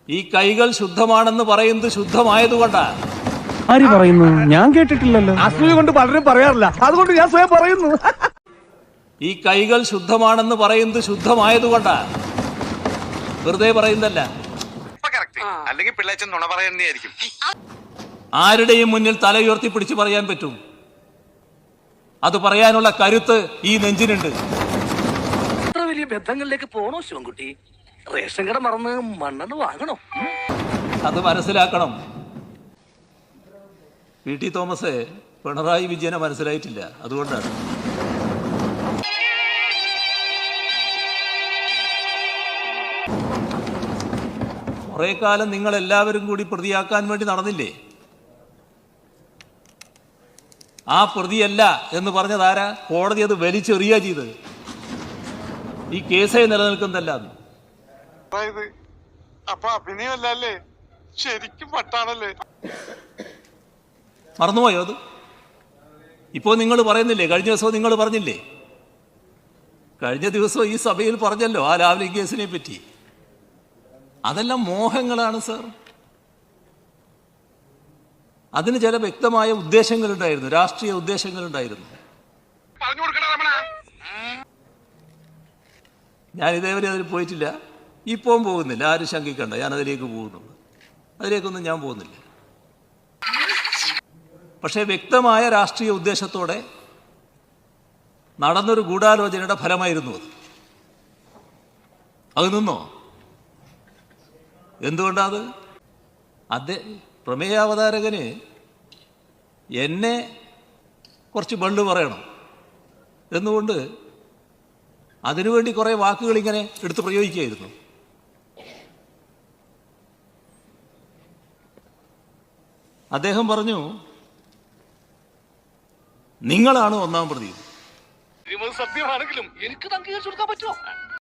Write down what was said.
ഈ കൈകൾ ശുദ്ധമാണെന്ന് പറയുന്നത് ശുദ്ധമായതുകൊണ്ടാ. ആര് പറയുന്നു? ഞാൻ കേട്ടിട്ടില്ലല്ലോ. അസൂയ കൊണ്ട് പലരും പറയാറില്ല, അതുകൊണ്ട് ഞാൻ സ്വയം പറയുന്നു. ഈ കൈകൾ ശുദ്ധമാണെന്ന് പറയുന്നത് ശുദ്ധമായതുകൊണ്ടാ, വെറുതെ പറയുന്നതല്ല. അല്ലെങ്കിൽ പിള്ളേച്ചൻ നുണ പറയുന്നതായിരിക്കും. ആരുടെയും മുന്നിൽ തല ഉയർത്തി പിടിച്ച് പറയാൻ പറ്റും. അത് പറയാനുള്ള കരുത്ത് ഈ നെഞ്ചിനുണ്ട്. അത്ര വലിയ ബന്ധങ്ങളിലേക്ക് പോണോ ശിവൻകുട്ടി? റേഷൻ കട മറന്ന് മണ്ണെണ്ണ വാങ്ങണോ? അത് മനസ്സിലാക്കണം. പി.ടി. തോമസ് പിണറായി വിജയനെ മനസ്സിലായിട്ടില്ല, അതുകൊണ്ടാണ്. കുറെ കാലം നിങ്ങൾ എല്ലാവരും കൂടി പ്രതിയാക്കാൻ വേണ്ടി നടന്നില്ലേ? ആ പ്രതിയല്ല എന്ന് പറഞ്ഞതാരാ? കോടതി അത് വലിച്ചെറിയുക ചെയ്തത്. ഈ കേസേ നിലനിൽക്കുന്നതല്ല. അപ്പൊ അഭിനയമല്ലേ, ശരിക്കും പട്ടാണല്ലേ? മറന്നുപോയോ അത്? ഇപ്പോൾ നിങ്ങൾ പറയുന്നില്ലേ? കഴിഞ്ഞ ദിവസവും നിങ്ങൾ പറഞ്ഞില്ലേ? കഴിഞ്ഞ ദിവസം ഈ സഭയിൽ പറഞ്ഞല്ലോ ആ ലാവ്ലിൻ കേസിനെ പറ്റി. അതെല്ലാം മോഹങ്ങളാണ് സർ. അതിന് ചില വ്യക്തമായ ഉദ്ദേശങ്ങളുണ്ടായിരുന്നു, രാഷ്ട്രീയ ഉദ്ദേശങ്ങളുണ്ടായിരുന്നു. ഞാൻ ഇതേവരെ അതിൽ പോയിട്ടില്ല, ഇപ്പം പോകുന്നില്ല. ആരും ശങ്കിക്കണ്ട, ഞാൻ അതിലേക്ക് പോകുന്നുള്ളൂ. അതിലേക്കൊന്നും ഞാൻ പോകുന്നില്ല. പക്ഷേ വ്യക്തമായ രാഷ്ട്രീയ ഉദ്ദേശത്തോടെ നടന്നൊരു ഗൂഢാലോചനയുടെ ഫലമായിരുന്നു അത് നിന്നോ? എന്തുകൊണ്ടാത്? പ്രമേയാവതാരകന് എന്നെ കുറച്ച് ബണ്ട് പറയണം എന്നുകൊണ്ട് അതിനുവേണ്ടി കുറേ വാക്കുകൾ ഇങ്ങനെ എടുത്ത് പ്രയോഗിക്കുകയായിരുന്നു. അദ്ദേഹം പറഞ്ഞു, നിങ്ങളാണ് ഒന്നാം പ്രതി. സത്യമാണെങ്കിലും എനിക്ക് അംഗീകരിച്ചു കൊടുക്കാൻ പറ്റുമോ?